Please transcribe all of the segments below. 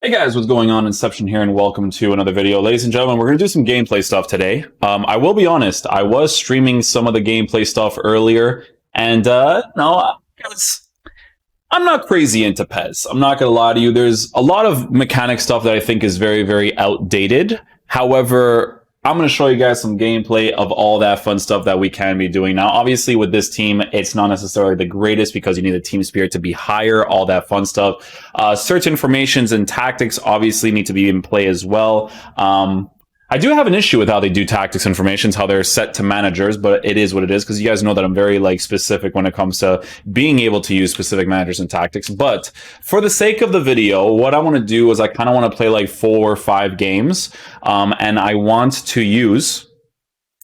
Hey guys, what's going on? Inception here, and welcome to another video. Ladies and gentlemen, we're going to do some gameplay stuff today. I will be honest, I was streaming some of the gameplay stuff earlier, and no, I'm not crazy into PES. I'm not going to lie to you. There's a lot of mechanic stuff that I think is very, very outdated. However, I'm going to show you guys some gameplay of all that fun stuff that we can be doing. Now, obviously, with this team, it's not necessarily the greatest because you need the team spirit to be higher, all that fun stuff. Certain formations and tactics obviously need to be in play as well. I do have an issue with how they do tactics and formations, how they're set to managers, but it is what it is, because you guys know that I'm very specific when it comes to being able to use specific managers and tactics. But for the sake of the video, what I want to do is I kind of want to play 4 or 5 games, and I want to use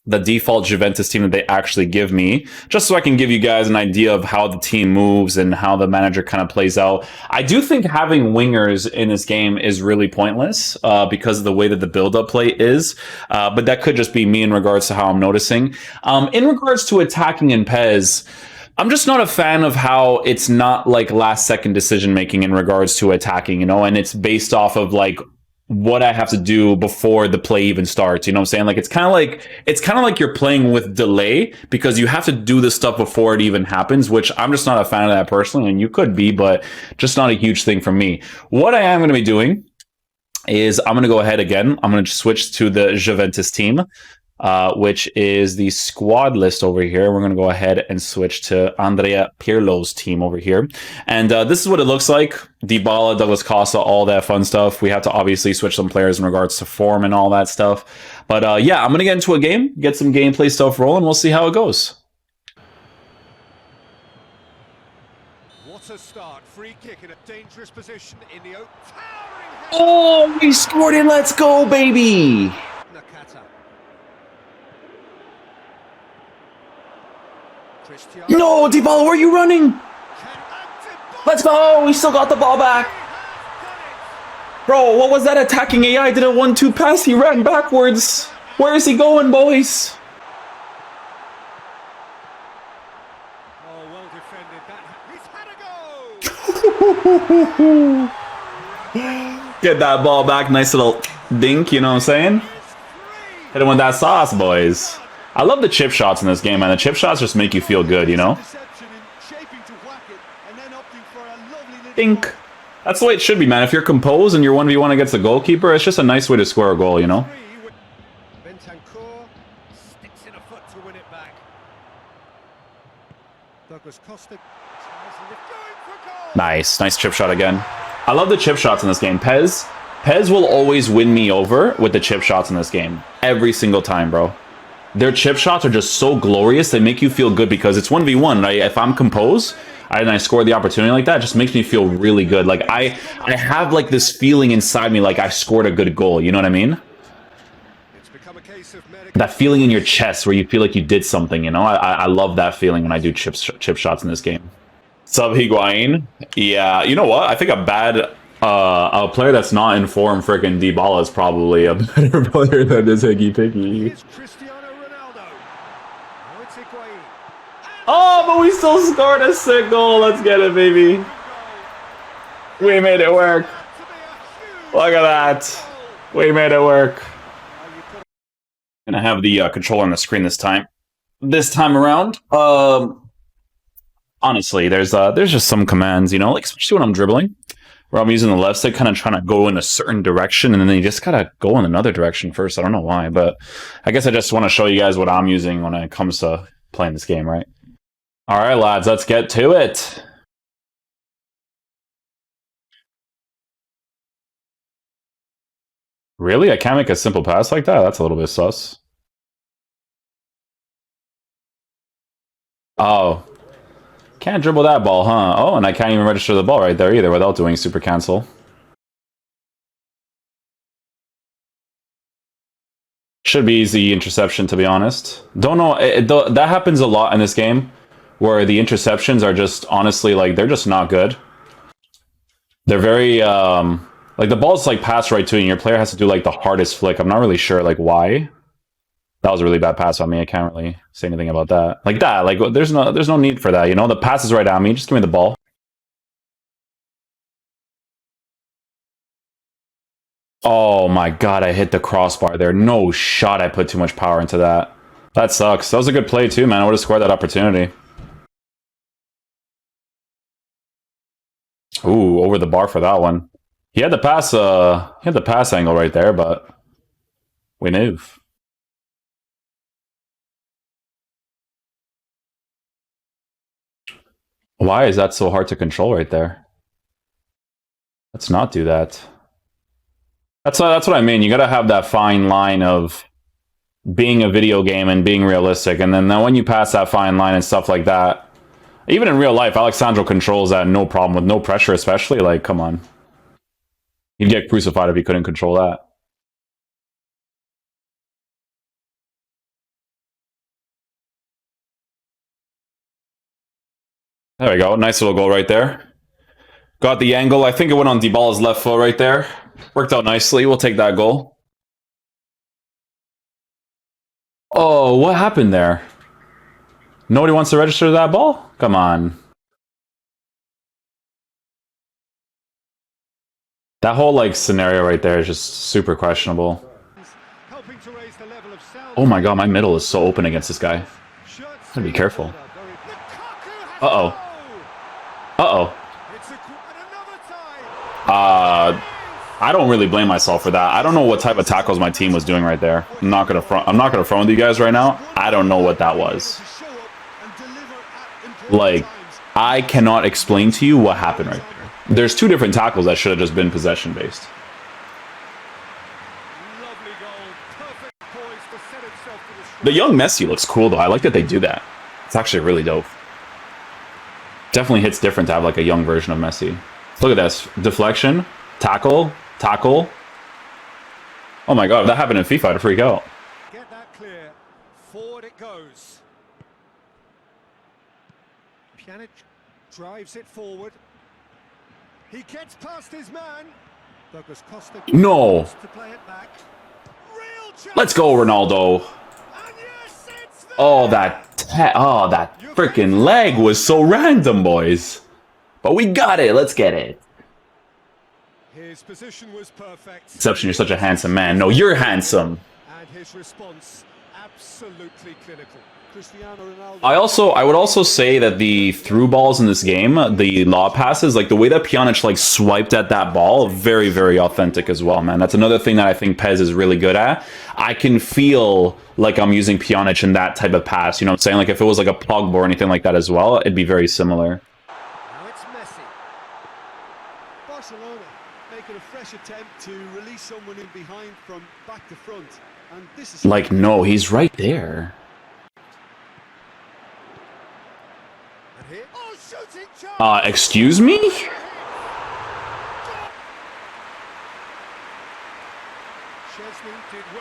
the default Juventus team that they actually give me, just so I can give you guys an idea of how the team moves and how the manager kind of plays out. I do think having wingers in this game is really pointless because of the way that the build-up play is, but that could just be me in regards to how I'm noticing. In regards to attacking in PES, I'm just not a fan of how it's not last-second decision-making in regards to attacking, you know, and it's based off of what I have to do before the play even starts. You know what I'm saying? It's kind of like you're playing with delay because you have to do this stuff before it even happens, which I'm just not a fan of that personally, and you could be, but just not a huge thing for me. What I am going to be doing is I'm going to go ahead again. I'm going to switch to the Juventus team, which is the squad list over here. We're going to go ahead and switch to Andrea Pirlo's team over here. And this is what it looks like. Dybala, Douglas Costa, all that fun stuff. We have to obviously switch some players in regards to form and all that stuff. But yeah, I'm going to get into a game, get some gameplay stuff rolling. We'll see how it goes. What a start. Free kick in a dangerous position in the open. Oh, we scored it. Let's go, baby. No, Dybala, where are you running? Let's go! We still got the ball back. Bro, what was that attacking AI? Did a 1-2 pass? He ran backwards. Where is he going, boys? Oh, well defended. He's had a go! Get that ball back. Nice little dink, you know what I'm saying? Hit him with that sauce, boys. I love the chip shots in this game, man. The chip shots just make you feel good, you know? Dink. That's the way it should be, man. If you're composed and you're 1v1 against the goalkeeper, it's just a nice way to score a goal, you know? Nice. Nice chip shot again. I love the chip shots in this game. PES will always win me over with the chip shots in this game. Every single time, bro. Their chip shots are just so glorious. They make you feel good because it's 1v1. Right? If I'm composed and I score the opportunity like that, it just makes me feel really good. I have this feeling inside me like I scored a good goal. You know what I mean? That feeling in your chest where you feel like you did something, you know? I love that feeling when I do chip shots in this game. Sub Higuain. Yeah, you know what? I think a player that's not in form, freaking Dybala, is probably a better player than this Higgy Piggy. Oh, but we still scored a sick goal. Let's get it, baby. We made it work. Look at that. We made it work. Gonna have the controller on the screen this time. This time around, honestly, there's just some commands, you know, especially when I'm dribbling, where I'm using the left stick, kind of trying to go in a certain direction, and then you just gotta go in another direction first. I don't know why, but I guess I just want to show you guys what I'm using when it comes to playing this game, right? All right, lads, let's get to it. Really? I can't make a simple pass like that? That's a little bit sus. Oh. Can't dribble that ball, huh? Oh, and I can't even register the ball right there either without doing super cancel. Should be easy interception, to be honest. Don't know. That happens a lot in this game, where the interceptions are just, honestly, they're just not good. They're very, the ball's, passed right to you, and your player has to do, the hardest flick. I'm not really sure, why. That was a really bad pass on me. I can't really say anything about that. There's no need for that, you know? The pass is right at me. Just give me the ball. Oh my god, I hit the crossbar there. No shot I put too much power into that. That sucks. That was a good play too, man. I would have scored that opportunity. Ooh, over the bar for that one. He had the pass angle right there, but we move. Why is that so hard to control right there? Let's not do that. That's what I mean. You gotta have that fine line of being a video game and being realistic, and then when you pass that fine line and stuff like that, even in real life, Alexandro controls that no problem with no pressure, especially. Like, come on. He'd get crucified if he couldn't control that. There we go. Nice little goal right there. Got the angle. I think it went on Dybala's left foot right there. Worked out nicely. We'll take that goal. Oh, what happened there? Nobody wants to register that ball? Come on. That whole, like, scenario right there is just super questionable. Oh my god, my middle is so open against this guy. Gotta be careful. Uh-oh. Uh-oh. I don't really blame myself for that. I don't know what type of tackles my team was doing right there. I'm not gonna front with you guys right now. I don't know what that was. Like, I cannot explain to you what happened right there. There's two different tackles that should have just been possession based. The young Messi looks cool though. I like that they do that. It's actually really dope. Definitely hits different to have like a young version of Messi. Look at this. Deflection, tackle, tackle. Oh my god, if that happened in FIFA, I'd freak out. Get that clear. Forward it goes. Pjanic drives it forward. He gets past his man. Douglas Costa No. to play it back. Let's go, Ronaldo. Oh, that freaking leg was so random, boys. But we got it. Let's get it. His position was perfect. Inception, you're such a handsome man. No, you're handsome. And his response absolutely clinical. I would also say that the through balls in this game, the lob passes, like the way that Pjanic like swiped at that ball, very, very authentic as well, man. That's another thing that I think Pez is really good at. I can feel like I'm using Pjanic in that type of pass. You know what I'm saying? Like if it was like a Pogba or anything like that as well, it'd be very similar. Now it's Messi. Barcelona making a fresh attempt to release someone in behind from back to front. And this is like, no, he's right there. Excuse me?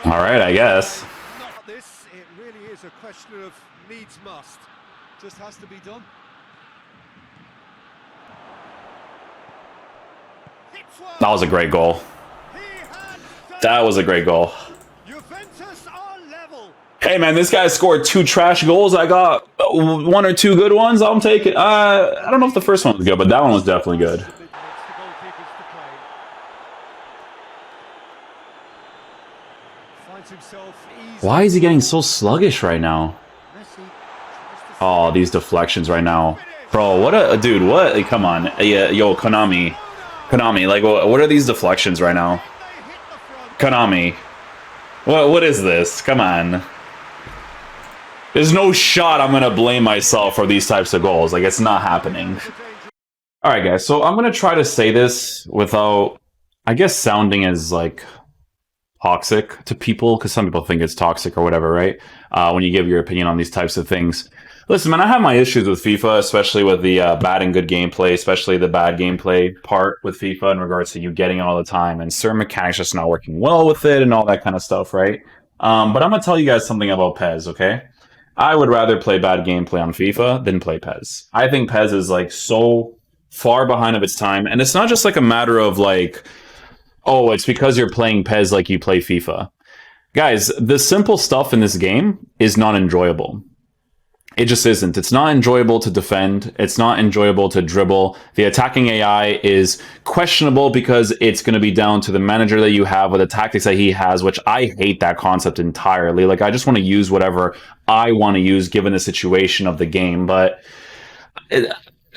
All right, I guess. Not this. It really is a question of needs must. just has to be done. That was a great goal. That was a great goal. Juventus are level. Hey man, this guy scored 2 trash goals. I got 1 or 2 good ones. I'll take it. I don't know if the first one was good, but that one was definitely good. Why is he getting so sluggish right now? Oh, these deflections right now. Bro, what a dude, what? Come on. Yeah, yo, Konami, like what are these deflections right now? Konami. What is this? Come on. There's no shot I'm going to blame myself for these types of goals. Like, it's not happening. All right, guys. So I'm going to try to say this without, I guess, sounding as, like, toxic to people, because some people think it's toxic or whatever, right? When you give your opinion on these types of things. Listen, man, I have my issues with FIFA, especially with the bad and good gameplay, especially the bad gameplay part with FIFA in regards to you getting it all the time and certain mechanics just not working well with it and all that kind of stuff, right? But I'm going to tell you guys something about Pez, okay? I would rather play bad gameplay on FIFA than play Pez. I think Pez is, like, so far behind of its time, and it's not just, like, a matter of, like, oh, it's because you're playing Pez like you play FIFA. Guys, the simple stuff in this game is not enjoyable. It just isn't. It's not enjoyable to defend. It's not enjoyable to dribble. The attacking AI is questionable because it's going to be down to the manager that you have or the tactics that he has, which I hate that concept entirely. Like, I just want to use whatever I want to use given the situation of the game. But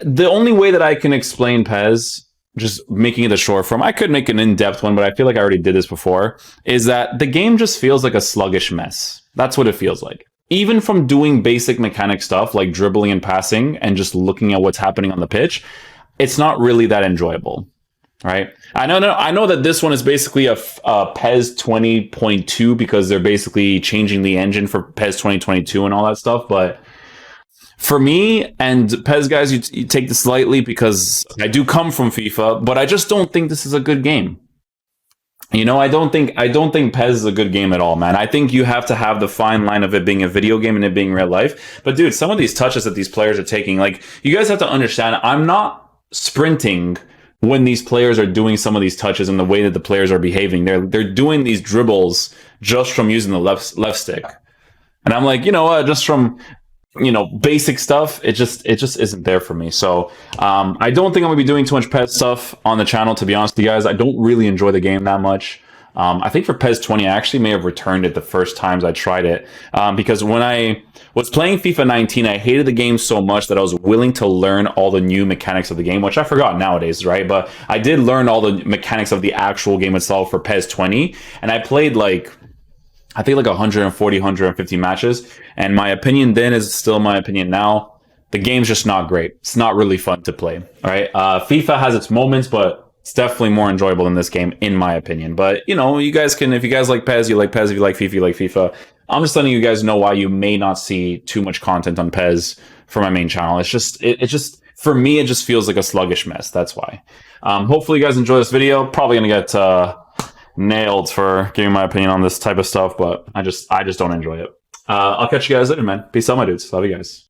the only way that I can explain PES, just making it a short form, I could make an in-depth one, but I feel like I already did this before, is that the game just feels like a sluggish mess. That's what it feels like. Even from doing basic mechanic stuff like dribbling and passing and just looking at what's happening on the pitch, it's not really that enjoyable, right? I know that this one is basically a PES 20.2 because they're basically changing the engine for PES 2022 and all that stuff, but for me, and PES guys, you take this lightly because I do come from FIFA, but I just don't think this is a good game. You know, I don't think PES is a good game at all, man. I think you have to have the fine line of it being a video game and it being real life. But dude, some of these touches that these players are taking, like, you guys have to understand, I'm not sprinting when these players are doing some of these touches and the way that the players are behaving. They're doing these dribbles just from using the left stick. And I'm like, you know what, just from, you know, basic stuff, it just isn't there for me. So I don't think I'm gonna be doing too much PES stuff on the channel, to be honest with you guys. I don't really enjoy the game that much. I think for PES 20, I actually may have returned it the first times I tried it, because when I was playing FIFA 19, I hated the game so much that I was willing to learn all the new mechanics of the game, which I forgot nowadays, right? But I did learn all the mechanics of the actual game itself for PES 20, and I played like, I think like 140, 150 matches. And my opinion then is still my opinion now. The game's just not great. It's not really fun to play. All right. FIFA has its moments, but it's definitely more enjoyable than this game, in my opinion. But, you know, you guys can, if you guys like PES, you like PES. If you like FIFA, you like FIFA. I'm just letting you guys know why you may not see too much content on PES for my main channel. It's just, it just, for me, it just feels like a sluggish mess. That's why. Hopefully you guys enjoy this video. Probably going to get, nailed for giving my opinion on this type of stuff, but I just don't enjoy it. I'll catch you guys later, man. Peace out, my dudes. Love you guys.